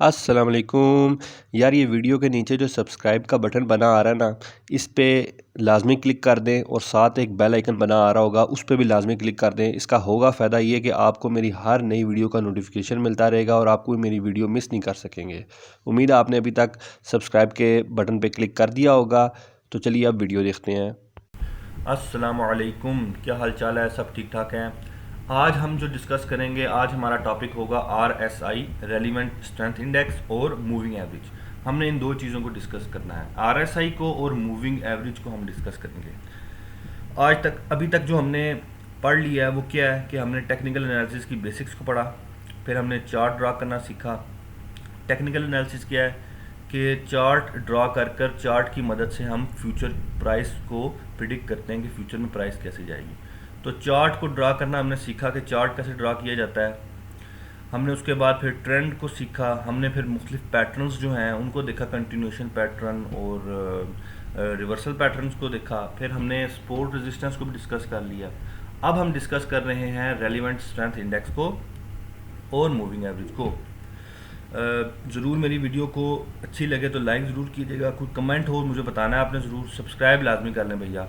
अस्सलाम वालेकुम। यार ये वीडियो के नीचे जो सब्सक्राइब का बटन बना आ रहा है ना, इस पे लाजमी क्लिक कर दें और साथ एक बेल आइकन बना आ रहा होगा, उस पे भी लाजमी क्लिक कर दें। इसका होगा फ़ायदा ये कि आपको मेरी हर नई वीडियो का नोटिफिकेशन मिलता रहेगा और आपको मेरी वीडियो मिस नहीं कर सकेंगे। उम्मीद है आपने अभी तक सब्सक्राइब के बटन पे क्लिक कर दिया होगा। तो चलिए अब वीडियो देखते हैं। अस्सलामुअलैकुम, क्या हाल चाल है? सब ठीक ठाक हैं। आज हम जो डिस्कस करेंगे, आज हमारा टॉपिक होगा RSI, रेलिवेंट स्ट्रेंथ इंडेक्स और मूविंग एवरेज। हमने इन दो चीज़ों को डिस्कस करना है, RSI को और मूविंग एवरेज को हम डिस्कस करेंगे। आज तक अभी तक जो हमने पढ़ लिया है वो क्या है कि हमने टेक्निकल एनालिसिस की बेसिक्स को पढ़ा, फिर हमने चार्ट ड्रा करना सीखा। टेक्निकल एनालिसिस क्या है कि चार्ट ड्रा कर कर चार्ट की मदद से हम फ्यूचर प्राइस को प्रिडिक्ट करते हैं कि फ्यूचर में प्राइस कैसे जाएगी। तो चार्ट को ड्रा करना हमने सीखा कि चार्ट कैसे ड्रा किया जाता है। हमने उसके बाद फिर ट्रेंड को सीखा, हमने फिर मुख्तलिफ पैटर्न्स जो हैं उनको देखा, कंटिन्यूशन पैटर्न और रिवर्सल पैटर्न्स को देखा। फिर हमने सपोर्ट रेजिस्टेंस को भी डिस्कस कर लिया। अब हम डिस्कस कर रहे हैं रेलिवेंट स्ट्रेंथ इंडेक्स को और मूविंग एवरेज को। ज़रूर मेरी वीडियो को अच्छी लगे तो लाइक ज़रूर कीजिएगा, कोई कमेंट हो मुझे बताना है आपने ज़रूर, सब्सक्राइब लाजमी कर लें भैया।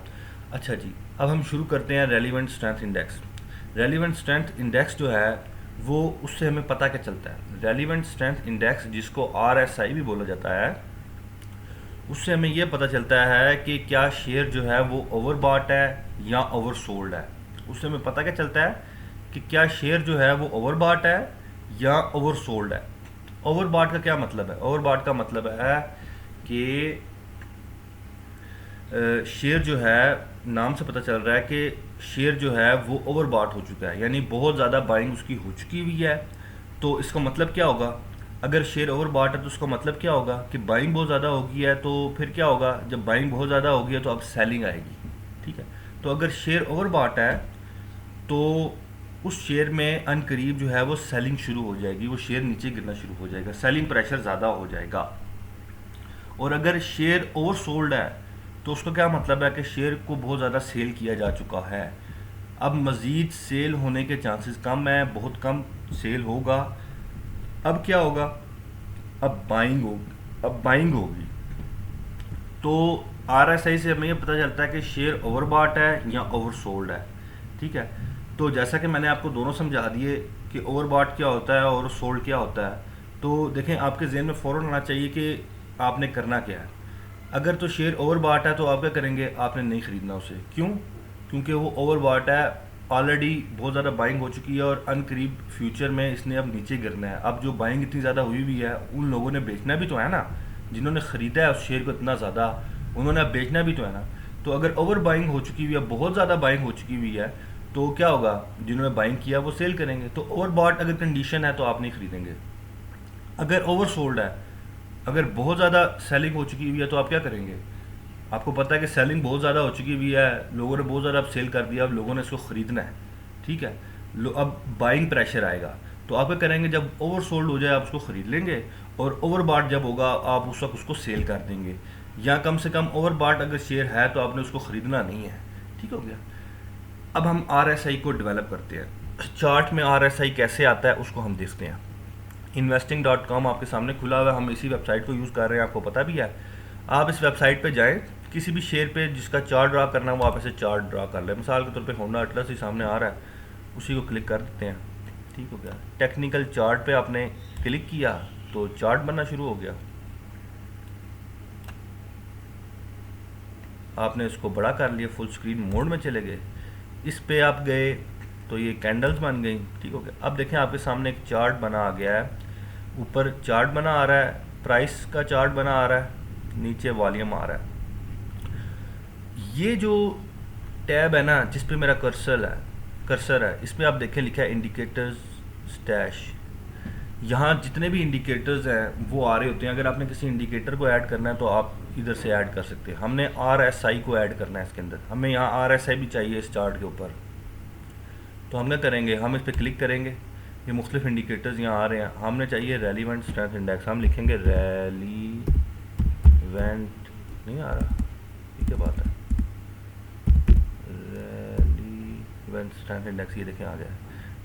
अच्छा जी, अब हम शुरू करते हैं relevant strength index. Relevant strength index जो है वो, उससे हमें पता क्या चलता है। रेलिवेंट स्ट्रेंथ इंडेक्स, जिसको RSI भी बोला जाता है, उससे हमें यह पता चलता है कि क्या शेयर जो है वो ओवरबॉट है या ओवरसोल्ड है। उससे हमें पता क्या चलता है कि क्या शेयर जो है वो ओवरबॉट है या ओवरसोल्ड है। ओवरबॉट का क्या मतलब है? ओवरबॉट का मतलब है कि शेयर जो है, नाम से पता चल रहा है कि शेयर जो है वो ओवरबॉट हो चुका है, यानी बहुत ज़्यादा बाइंग उसकी हो चुकी हुई है। तो इसका मतलब क्या होगा? अगर शेयर ओवरबॉट है तो उसका मतलब क्या होगा कि बाइंग बहुत ज़्यादा हो गई है। तो फिर क्या होगा? जब बाइंग बहुत ज़्यादा हो गई है तो अब सेलिंग आएगी। ठीक है, तो अगर शेयर ओवरबॉट है तो उस शेयर में अनकरीब जो है वो सेलिंग शुरू हो जाएगी, वो शेयर नीचे गिरना शुरू हो जाएगा, सेलिंग प्रेशर ज़्यादा हो जाएगा। और अगर शेयर ओवरसोल्ड है तो उसका क्या मतलब है कि शेयर को बहुत ज़्यादा सेल किया जा चुका है, अब मज़ीद सेल होने के चांसेस कम है, बहुत कम सेल होगा। अब क्या होगा? अब बाइंग होगी। तो RSI से हमें ये पता चलता है कि शेयर ओवरबॉट है या ओवरसोल्ड है। ठीक है, तो जैसा कि मैंने आपको दोनों समझा दिए कि ओवरबॉट क्या होता है और सोल्ड क्या होता है। तो देखें, आपके जहन में फ़ौरन आना चाहिए कि आपने करना क्या है। अगर तो शेयर ओवरबॉट है तो आप क्या करेंगे? आपने नहीं ख़रीदना उसे। क्यों? क्योंकि वो ओवरबॉट है, ऑलरेडी बहुत ज़्यादा बाइंग हो चुकी है और अनकरीब फ्यूचर में इसने अब नीचे गिरना है। अब जो बाइंग इतनी ज़्यादा हुई हुई है, उन लोगों ने बेचना भी तो है ना, जिन्होंने ख़रीदा है उस शेयर को इतना ज़्यादा, उन्होंने अब बेचना भी तो है ना। तो अगर ओवर बाइंग हो चुकी हुई है, बहुत ज़्यादा बाइंग हो चुकी हुई है, तो क्या होगा? जिन्होंने बाइंग किया वो सेल करेंगे। तो ओवरबॉट अगर कंडीशन है तो आप नहीं खरीदेंगे। अगर ओवर सोल्ड है, अगर बहुत ज़्यादा सेलिंग हो चुकी हुई है, तो आप क्या करेंगे? आपको पता है कि सेलिंग बहुत ज़्यादा हो चुकी हुई है, लोगों ने बहुत ज़्यादा अब सेल कर दिया, अब लोगों ने इसको ख़रीदना है। ठीक है, अब बाइंग प्रेशर आएगा। तो आप क्या करेंगे? जब ओवर सोल्ड हो जाए आप उसको ख़रीद लेंगे, और ओवरबॉट जब होगा आप उस वक्त उसको सेल कर देंगे। या कम से कम ओवरबॉट अगर शेयर है तो आपने उसको ख़रीदना नहीं है। ठीक हो गया। अब हम RSI को डेवलप करते हैं। चार्ट में RSI कैसे आता है उसको हम देखते हैं। investing.com आपके सामने खुला हुआ है, हम इसी वेबसाइट को यूज़ कर रहे हैं, आपको पता भी है। आप इस वेबसाइट पे जाएं, किसी भी शेयर पे जिसका चार्ट ड्रा करना है वो आप ऐसे चार्ट ड्रा कर लें। मिसाल के तौर पे होंडा अटलस ही सामने आ रहा है, उसी को क्लिक कर देते हैं। ठीक हो गया। टेक्निकल चार्ट पे आपने क्लिक किया तो चार्ट बनना शुरू हो गया। आपने इसको बड़ा कर लिया, फुल स्क्रीन मोड में चले गए, इस पे आप गए तो ये कैंडल्स बन गई। ठीक हो गया। अब देखें आपके सामने एक चार्ट बना आ गया है, ऊपर चार्ट बना आ रहा है, प्राइस का चार्ट बना आ रहा है, नीचे वॉल्यूम आ रहा है। ये जो टैब है ना, जिस पे मेरा कर्सर है, इस पे आप देखें लिखा है इंडिकेटर्स स्टैश। यहाँ जितने भी इंडिकेटर्स हैं वो आ रहे होते हैं। अगर आपने किसी इंडिकेटर को ऐड करना है तो आप इधर से ऐड कर सकते हैं। हमने RSI को ऐड करना है इसके अंदर, हमें यहाँ RSI भी चाहिए इस चार्ट के ऊपर। तो हम क्या करेंगे? हम इस पर क्लिक करेंगे, ये मुख्तलिफ इंडिकेटर्स यहाँ आ रहे हैं। हमने चाहिए रेलिवेंट स्ट्रेंथ इंडेक्स, हम लिखेंगे रेलिवेंट, नहीं आ रहा, ये क्या बात है? रेलिवेंट स्ट्रेंथ इंडेक्स, ये देखें आ गया,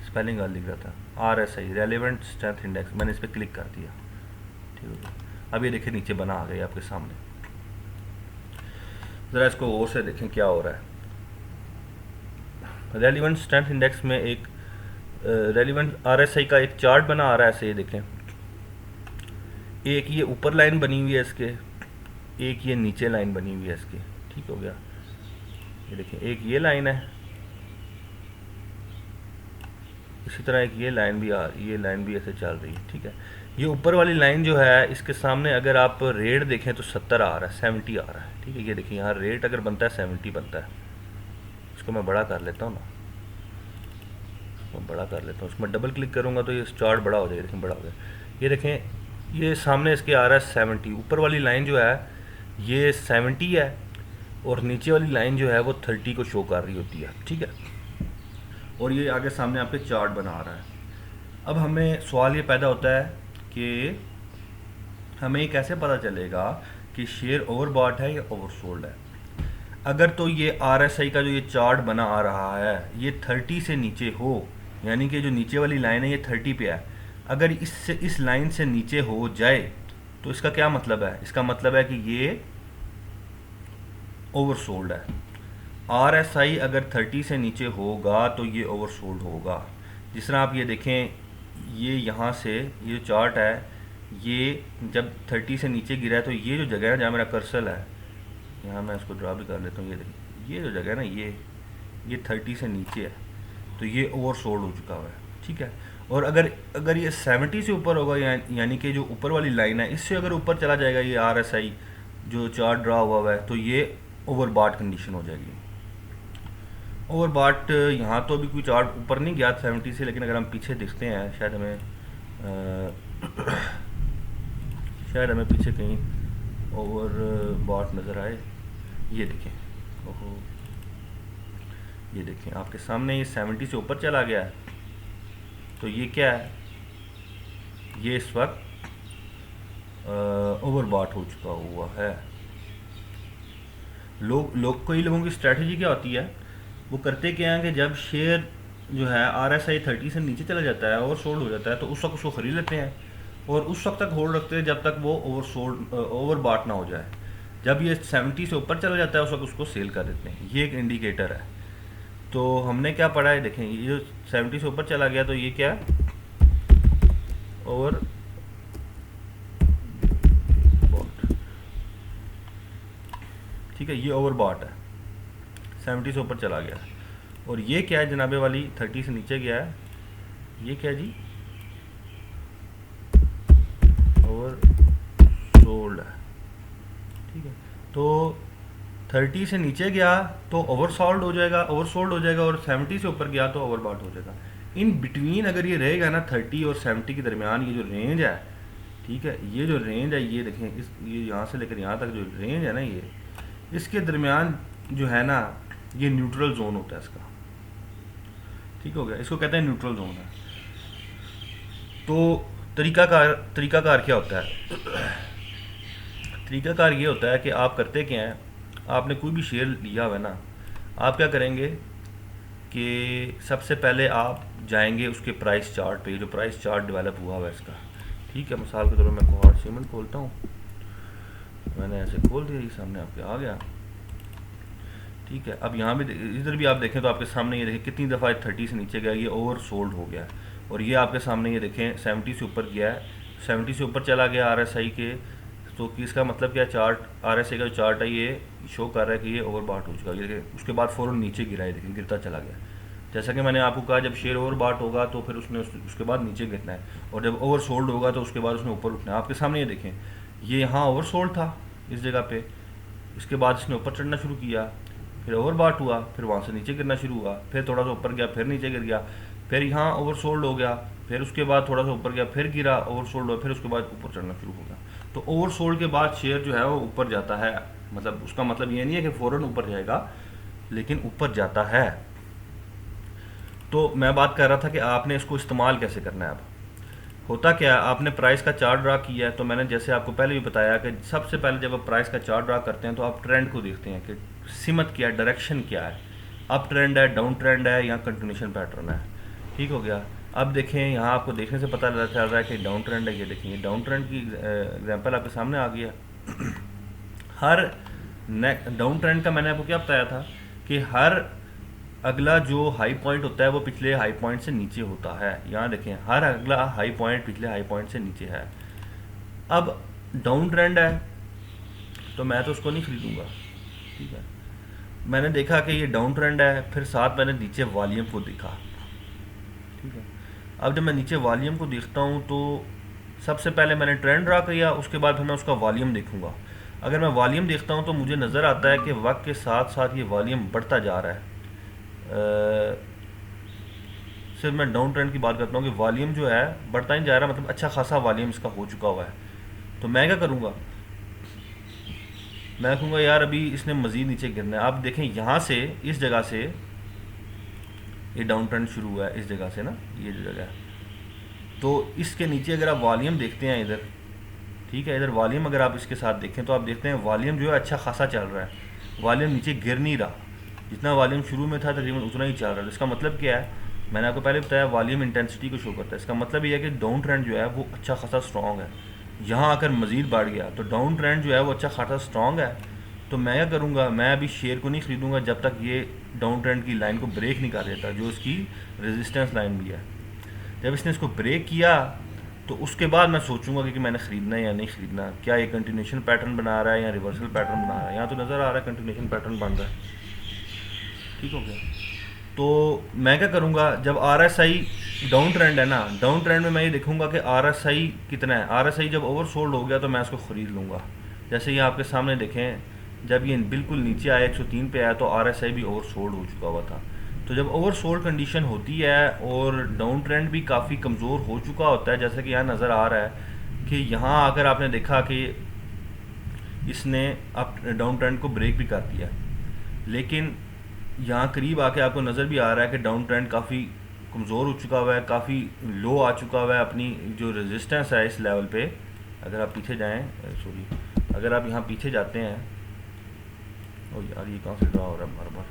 स्पेलिंग गलत लिख रहा था। RSI रेलिवेंट स्ट्रेंथ इंडेक्स, मैंने इस पर क्लिक कर दिया। ठीक हो गया। अब ये देखें नीचे बना आ गया आपके सामने। ज़रा इसको और से देखें क्या हो रहा है। रेलिवेंट स्ट्रेंथ इंडेक्स में एक रेलिवेंट आरएसआई का एक चार्ट बना आ रहा है ऐसे, ये देखें। एक ये ऊपर लाइन बनी हुई है इसके, एक ये नीचे लाइन बनी हुई है इसकी, ठीक हो गया। ये देखें एक ये लाइन है, इसी तरह एक ये लाइन भी ये लाइन भी ऐसे चल रही है, ठीक है। ये ऊपर वाली लाइन जो है इसके सामने अगर आप रेट देखें तो 70 आ रहा है, 70 आ रहा है, ठीक है। ये देखिए यहाँ रेट अगर बनता है 70 बनता है। इसको मैं बड़ा कर लेता हूँ ना, मैं बड़ा कर लेता हूँ, उसमें डबल क्लिक करूँगा तो ये चार्ट बड़ा हो जाएगा। देखें बड़ा हो गया। ये देखें ये सामने इसके आ रहा है 70। ऊपर वाली लाइन जो है ये 70 है और नीचे वाली लाइन जो है वो 30 को शो कर रही होती है, ठीक है। और ये आगे सामने आपके चार्ट बना रहा है। अब हमें सवाल ये पैदा होता है कि हमें कैसे पता चलेगा कि शेयर ओवरबॉट है या ओवरसोल्ड है। अगर तो ये आरएसआई का जो ये चार्ट बना आ रहा है ये 30 से नीचे हो, यानी कि जो नीचे वाली लाइन है ये 30 पे है, अगर इससे इस लाइन से नीचे हो जाए तो इसका क्या मतलब है? इसका मतलब है कि ये ओवरसोल्ड है। आरएसआई अगर 30 से नीचे होगा तो ये ओवरसोल्ड होगा। जिस तरह आप ये देखें, ये यहाँ से ये जो चार्ट है ये जब 30 से नीचे गिरा है तो ये जो जगह है जहाँ मेरा कर्सर है, यहाँ मैं इसको ड्रा भी कर लेता हूँ। ये देखिए ये जो जगह है ना ये 30 से नीचे है तो ये ओवरसोल्ड हो चुका हुआ है, ठीक है। और अगर ये 70 से ऊपर होगा यानी कि जो ऊपर वाली लाइन है इससे अगर ऊपर चला जाएगा ये आरएसआई जो चार्ट ड्रा हुआ है तो ये ओवरबॉट कंडीशन हो जाएगी। ओवरबॉट यहाँ तो अभी कोई चार्ट ऊपर नहीं गया 70 से, लेकिन अगर हम पीछे देखते हैं शायद हमें पीछे कहीं ओवरबॉट नज़र आए। ये देखें, ओहो ये देखें आपके सामने ये 70 से ऊपर चला गया है तो ये क्या है, ये इस वक्त ओवरबॉट हो चुका हुआ है। कई लोगों की स्ट्रेटजी क्या होती है, वो करते क्या है कि जब शेयर जो है आरएसआई 30 से नीचे चला जाता है, ओवरसोल्ड हो जाता है, तो उस वक्त उसको खरीद लेते हैं और उस वक्त तक होल्ड रखते हैं जब तक वो ओवरबॉट ना हो जाए। जब ये 70 से ऊपर चला जाता है उस वक्त उसको सेल कर देते हैं। ये एक इंडिकेटर है। तो हमने क्या पढ़ा है, देखें ये जो 70 से ऊपर चला गया तो ये क्या है, ओवर ठीक है, ये ओवरबॉट है, 70 से ऊपर चला गया। और ये क्या है जनाबे वाली 30 से नीचे गया है, ये क्या जी, ओवरसोल्ड है, ठीक है। तो 30 से नीचे गया तो ओवरसोल्ड हो जाएगा, और 70 से ऊपर गया तो ओवरबॉट हो जाएगा। इन बिटवीन अगर ये रहेगा ना 30 और 70 के दरमियान ये जो रेंज है, ठीक है, ये जो रेंज है ये देखें, ये यहाँ से लेकर यहाँ तक जो रेंज है ना ये इसके दरमियान जो है ना ये न्यूट्रल जोन होता है इसका, ठीक हो गया। इसको कहते हैं न्यूट्रल जोन है। तो तरीकाकार क्या होता है? तरीकाकार ये होता है कि आप करते क्या हैं, आपने कोई भी शेयर लिया हुआ है ना, आप क्या करेंगे कि सबसे पहले आप जाएंगे उसके प्राइस चार्ट पे, जो प्राइस चार्ट डेवलप हुआ हुआ है इसका, ठीक है। मिसाल के तौर पर मैं कोहॉर्ट सीमेंट खोलता हूँ, मैंने ऐसे खोल दिया, ये सामने आपके आ गया, ठीक है। अब यहाँ भी इधर भी आप देखें तो आपके सामने ये देखें कितनी दफ़ा 30 से नीचे गया, ये ओवर सोल्ड हो गया है। और ये आपके सामने ये देखें 70 से ऊपर गया है, 70 से ऊपर चला गया आरएसआई के, तो इसका मतलब क्या, चार्ट आरएसआई का जो चार्ट है ये शो कर रहा है कि ये ओवरबॉट हो चुका है। ये देखें उसके बाद फ़ौरन नीचे गिरा है, देखें गिरता चला गया। जैसा कि मैंने आपको कहा जब शेयर ओवरबॉट होगा तो फिर उसने उसके बाद नीचे गिरना है, और जब ओवर सोल्ड होगा तो उसके बाद उसने ऊपर उठना है। आपके सामने ये देखें ये यहाँ ओवर सोल्ड था इस जगह पे, इसके बाद इसने ऊपर चढ़ना शुरू किया, फिर ओवरबॉट हुआ, फिर वहाँ से नीचे गिरना शुरू हुआ, फिर थोड़ा सा ऊपर गया, फिर नीचे गिर गया, फिर यहाँ ओवरसोल्ड हो गया, फिर उसके बाद थोड़ा सा ऊपर गया, फिर गिरा, ओवरसोल्ड हुआ, फिर उसके बाद ऊपर चढ़ना शुरू हो गया। तो ओवरसोल्ड के बाद शेयर जो है वो ऊपर जाता है, मतलब उसका मतलब ये नहीं है कि फ़ौरन ऊपर जाएगा, लेकिन ऊपर जाता है। तो मैं बात कर रहा था कि आपने इसको इस्तेमाल कैसे करना है। अब होता क्या है, आपने प्राइस का चार्ट ड्रा किया है, तो मैंने जैसे आपको पहले भी बताया कि सबसे पहले जब आप प्राइस का चार्ट ड्रा करते हैं तो आप ट्रेंड को देखते हैं कि सिमत क्या है, डायरेक्शन क्या है, अप ट्रेंड है, डाउन ट्रेंड है या कंटिन्यूशन पैटर्न है, ठीक हो गया। अब देखें, यहाँ आपको देखने से पता चल रहा है कि डाउन ट्रेंड है। ये देखिए डाउन ट्रेंड की एग्जांपल आपके सामने आ गया। हर डाउन ट्रेंड का मैंने आपको क्या बताया था कि हर अगला जो हाई पॉइंट होता है वो पिछले हाई पॉइंट से नीचे होता है। यहाँ देखें, हर अगला हाई पॉइंट पिछले हाई पॉइंट से नीचे है। अब डाउन ट्रेंड है तो मैं तो उसको नहीं खरीदूंगा, ठीक है। मैंने देखा कि ये डाउन ट्रेंड है, फिर साथ मैंने नीचे वॉल्यूम को देखा, ठीक है। अब जब मैं नीचे वॉल्यूम को देखता हूँ तो सबसे पहले मैंने ट्रेंड ड्रा किया, उसके बाद फिर मैं उसका वॉल्यूम देखूंगा। अगर मैं वॉल्यूम देखता हूँ तो मुझे नज़र आता है कि वक्त के साथ साथ ये वॉल्यूम बढ़ता जा रहा है। सिर्फ मैं डाउन ट्रेंड की बात करता हूँ कि वॉल्यूम जो है बढ़ता ही जा रहा है, मतलब अच्छा खासा वॉल्यूम इसका हो चुका हुआ है। तो मैं क्या करूँगा, मैं कहूँगा यार अभी इसने मज़ीद नीचे गिरना है। आप देखें यहाँ से, इस जगह से ये डाउन ट्रेंड शुरू हुआ है, इस जगह से ना, ये जो जगह है, तो इसके नीचे अगर आप वॉल्यूम देखते हैं इधर, ठीक है, इधर वॉल्यूम अगर आप इसके साथ देखें तो आप देखते हैं वॉल्यूम जो है अच्छा खासा चल रहा है, वॉल्यूम नीचे गिर नहीं रहा। जितना वॉल्यूम शुरू में था तकरीबन उतना ही चल रहा है। इसका मतलब क्या है, मैंने आपको पहले बताया वॉल्यूम इंटेंसिटी को शो करता है। इसका मतलब ये है कि डाउन ट्रेंड जो है वो अच्छा खासा स्ट्रॉन्ग है। यहाँ आकर मज़ीद बढ़ गया तो डाउन ट्रेंड जो है वो अच्छा खासा स्ट्रॉन्ग है। तो मैं क्या करूँगा, मैं अभी शेयर को नहीं ख़रीदूँगा जब तक ये डाउन ट्रेंड की लाइन को ब्रेक नहीं कर देता, जो इसकी रेजिस्टेंस लाइन भी है। जब इसने इसको ब्रेक किया तो उसके बाद मैं सोचूंगा कि मैंने ख़रीदना है या नहीं ख़रीदना, क्या ये कंटिन्यूशन पैटर्न बना रहा है या रिवर्सल पैटर्न बना रहा है। यहाँ तो नज़र आ रहा है कंटिन्यूशन पैटर्न बन रहा है, ठीक हो गया। तो मैं क्या करूँगा, जब RSI डाउन ट्रेंड है ना, डाउन ट्रेंड में मैं ये देखूँगा कि RSI कितना है। RSI जब ओवरसोल्ड हो गया तो मैं इसको ख़रीद लूँगा। जैसे ये आपके सामने देखें, जब ये बिल्कुल नीचे आया 103 पे आया तो RSI भी ओवरसोल्ड हो चुका हुआ था। तो जब ओवरसोल्ड कंडीशन होती है और डाउन ट्रेंड भी काफ़ी कमज़ोर हो चुका होता है, जैसे कि यहाँ नज़र आ रहा है कि यहाँ आकर आपने देखा कि इसने अप डाउन ट्रेंड को ब्रेक भी कर दिया, लेकिन यहाँ करीब आके आपको नज़र भी आ रहा है कि डाउन ट्रेंड काफ़ी कमज़ोर हो चुका हुआ है, काफ़ी लो आ चुका हुआ है। अपनी जो रेजिस्टेंस है इस लेवल पे, अगर आप पीछे जाएं, सॉरी, अगर आप यहाँ पीछे जाते हैं, ओ यार ये कहाँ से ड्रा हो रहा है बार बार,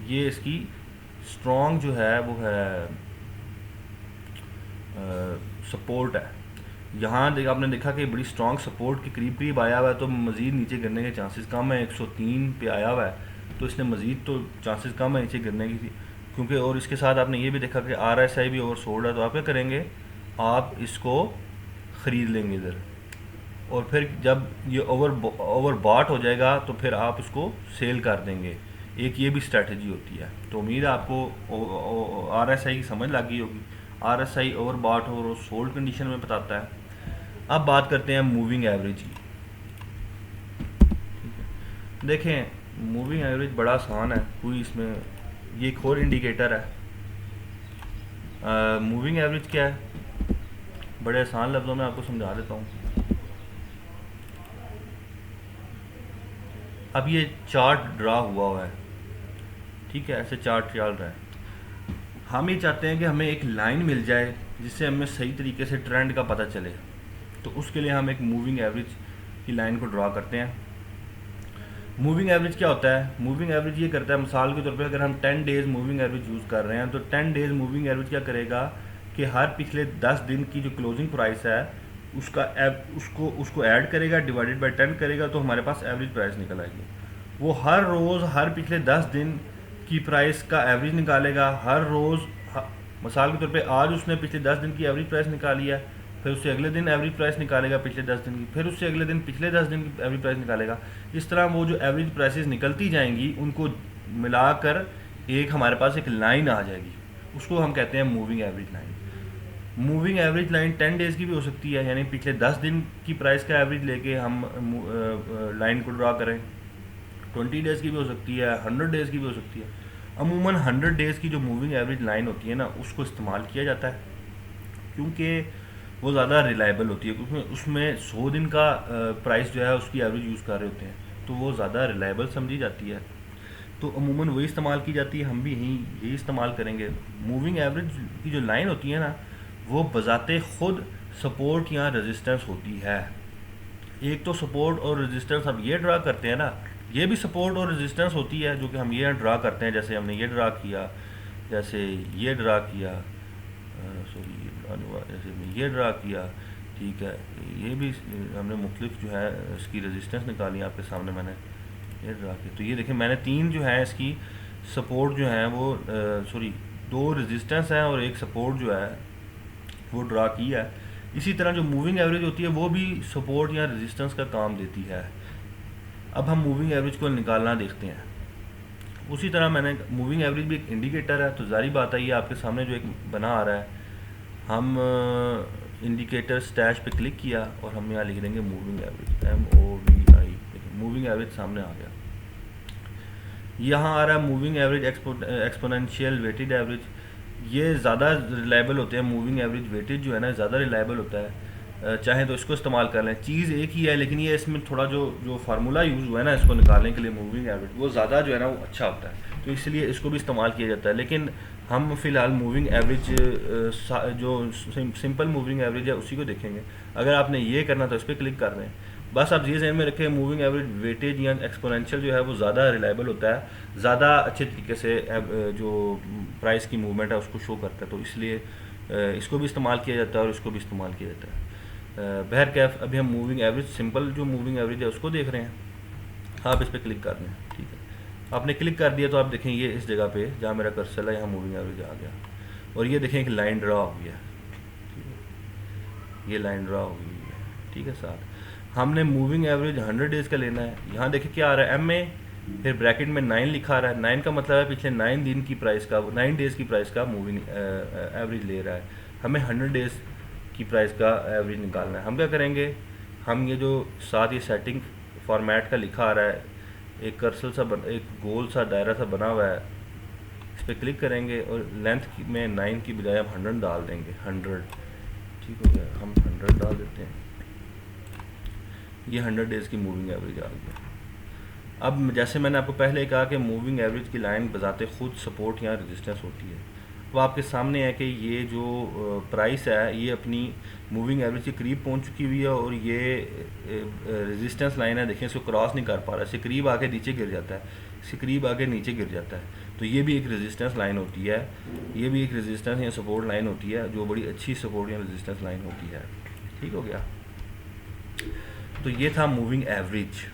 ये इसकी स्ट्रॉन्ग जो है वो है सपोर्ट है। यहाँ आपने देखा कि बड़ी स्ट्रॉन्ग सपोर्ट के करीब करीब आया हुआ है, तो मज़ीद नीचे गिरने के चांसेस कम है। 103 पे आया हुआ है तो इसने मज़ीद तो चांसेस कम है नीचे गिरने की, क्योंकि और इसके साथ आपने ये भी देखा कि RSI भी ओवरसोल्ड है। तो आप क्या करेंगे, आप इसको ख़रीद लेंगे इधर, और फिर जब ये ओवरबॉट हो जाएगा तो फिर आप इसको सेल कर देंगे। एक ये भी स्ट्रैटेजी होती है। तो उम्मीद है आपको RSI की समझ लग गई होगी। RSI ओवरबॉट और सोल्ड कंडीशन में बताता है। अब बात करते हैं मूविंग एवरेज की। देखें, मूविंग एवरेज बड़ा आसान है, कोई इसमें ये एक और इंडिकेटर है। मूविंग एवरेज क्या है, बड़े आसान लफ्ज़ों में आपको समझा देता हूँ। अब ये चार्ट ड्रा हुआ है, ठीक है, ऐसे चार्ट चल रहा है। हम ये चाहते हैं कि हमें एक लाइन मिल जाए जिससे हमें सही तरीके से ट्रेंड का पता चले। तो उसके लिए हम एक मूविंग एवरेज की लाइन को ड्रा करते हैं। मूविंग एवरेज क्या होता है, मूविंग एवरेज ये करता है, मिसाल के तौर पे अगर हम 10 डेज़ मूविंग एवरेज यूज़ कर रहे हैं तो 10 डेज़ मूविंग एवरेज क्या करेगा कि हर पिछले 10 दिन की जो क्लोजिंग प्राइस है उसको ऐड करेगा, डिवाइडेड बाय 10 करेगा, तो हमारे पास एवरेज प्राइस निकल आएगी। वो हर रोज़ हर पिछले 10 दिन की प्राइस का एवरेज निकालेगा। हर रोज़ मिसाल के तौर पे आज उसने पिछले 10 दिन की एवरेज प्राइस निकाली है, फिर उससे अगले दिन एवरेज प्राइस निकालेगा पिछले 10 दिन की, फिर उससे अगले दिन पिछले 10 दिन की एवरेज प्राइस निकालेगा। इस तरह वो जो एवरेज प्राइसेस निकलती जाएंगी उनको मिलाकर एक हमारे पास एक लाइन आ जाएगी, उसको हम कहते हैं moving average line. Moving average line 10 days की भी हो सकती है, यानी पिछले 10 दिन की प्राइस का एवरेज लेके हम लाइन को ड्रा करें। 20 डेज़ की भी हो सकती है, 100 डेज़ की भी हो सकती है। अमूमन 100 डेज़ की जो मूविंग एवरेज लाइन होती है ना, उसको इस्तेमाल किया जाता है क्योंकि वो ज़्यादा रिलायबल होती है, क्योंकि उसमें 100 दिन का प्राइस जो है उसकी एवरेज यूज़ कर रहे होते हैं, तो वो ज़्यादा रिलायबल समझी जाती है। तो अमूमन वही इस्तेमाल की जाती है, हम भी यही इस्तेमाल करेंगे। मूविंग एवरेज की जो लाइन होती है ना, वो बजाते खुद सपोर्ट या रेजिस्टेंस होती है। एक तो सपोर्ट और रेजिस्टेंस हम ये ड्रा करते हैं ना, ये भी सपोर्ट और रेजिस्टेंस होती है जो कि हम ये ड्रा करते हैं, जैसे हमने ये ड्रा किया, जैसे ये ड्रा किया, सॉरी जैसे हमने ये ड्रा किया, ठीक है, ये भी हमने मुख्तलिफ जो है इसकी रेजिस्टेंस निकाली आपके सामने मैंने ये ड्रा किया। तो ये देखें मैंने 3 जो है इसकी सपोर्ट जो है वो सॉरी 2 रेजिस्टेंस हैं और एक सपोर्ट जो है वो ड्रा किया है। इसी तरह जो मूविंग एवरेज होती है वो भी सपोर्ट या रेजिस्टेंस का काम देती है। अब हम मूविंग एवरेज को निकालना देखते हैं। उसी तरह मैंने मूविंग एवरेज भी एक इंडिकेटर है, तो जारी बात है ये आपके सामने जो एक बना आ रहा है, हम इंडिकेटर स्टैश पे क्लिक किया और हम यहाँ लिख देंगे moving average, MOVI। Moving average सामने आ गया। यहाँ आ रहा है moving average exponential weighted average. ये ज़्यादा रिलायबल होते हैं, मूविंग एवरेज वेटेज जो है ना ज़्यादा रिलायबल होता है। चाहे तो इसको इस्तेमाल कर लें, चीज़ एक ही है, लेकिन ये इसमें थोड़ा जो फार्मूला यूज़ हुआ है ना इसको निकालने के लिए मूविंग एवरेज, वो ज़्यादा जो है ना वो अच्छा होता है, तो इसलिए इसको भी इस्तेमाल किया जाता है। लेकिन हम फ़िलहाल मूविंग एवरेज जो सिंपल मूविंग एवरेज है उसी को देखेंगे। अगर आपने ये करना तो इस पर क्लिक कर दें। बस आप ये जहन में रखें मूविंग एवरेज वेटेज या एक्सपोनेंशियल जो है वो ज़्यादा रिलायबल होता है, ज़्यादा अच्छे तरीके से जो प्राइस की मूवमेंट है उसको शो करता है, तो इसलिए इसको भी इस्तेमाल किया जाता है और इसको भी इस्तेमाल किया जाता है। बहर कैफ अभी हम मूविंग एवरेज सिंपल जो मूविंग एवरेज है उसको देख रहे हैं। आप इस पर क्लिक कर दें, ठीक है। आपने क्लिक कर दिया तो आप देखें ये इस जगह पे जहाँ मेरा कर्सर है यहाँ मूविंग एवरेज आ गया, और ये देखें एक लाइन ड्रा हो गया, ठीक है, ये लाइन ड्रा हो गई है, ठीक है। साथ हमने मूविंग एवरेज 100 डेज़ का लेना है। यहाँ देखिए क्या आ रहा है, MA फिर ब्रैकेट में 9 लिखा आ रहा है। 9 का मतलब है पिछले 9 दिन की प्राइस का, 9 डेज़ की प्राइस का मूविंग एवरेज ले रहा है। हमें 100 डेज़ की प्राइस का एवरेज निकालना है। हम क्या करेंगे, हम ये जो साथ ये सेटिंग फॉर्मेट का लिखा आ रहा है, एक कर्सर सा एक गोल सा दायरा सा बना हुआ है, इस पर क्लिक करेंगे और लेंथ में 9 की बजाय हम 100 डाल देंगे, 100, ठीक हो गया। हम 100 डाल देते हैं, ये 100 डेज़ की मूविंग एवरेज आ गया। अब जैसे मैंने आपको पहले कहा कि मूविंग एवरेज की लाइन बजाते खुद सपोर्ट या रेजिस्टेंस होती है, तो आपके सामने है कि ये जो प्राइस है ये अपनी मूविंग एवरेज के करीब पहुंच चुकी हुई है, और ये रेजिस्टेंस लाइन है, देखें इसको क्रॉस नहीं कर पा रहा, इससे करीब आके नीचे गिर जाता है, इससे करीब आके नीचे गिर जाता है। तो ये भी एक रेजिस्टेंस लाइन होती है, ये भी एक रेजिस्टेंस या सपोर्ट लाइन होती है, जो बड़ी अच्छी सपोर्ट या रेजिस्टेंस लाइन होती है, ठीक हो गया। तो ये था मूविंग एवरेज।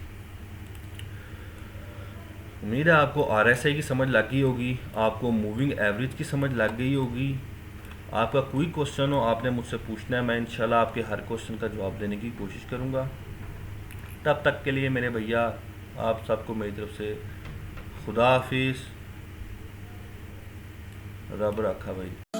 उम्मीद है आपको RSI की समझ लग गई होगी, आपको मूविंग एवरेज की समझ लग गई होगी। आपका कोई क्वेश्चन हो आपने मुझसे पूछना है, मैं इंशाल्लाह आपके हर क्वेश्चन का जवाब देने की कोशिश करूँगा। तब तक के लिए मेरे भैया आप सबको मेरी तरफ से खुदा हाफिज़, रब रखा भाई।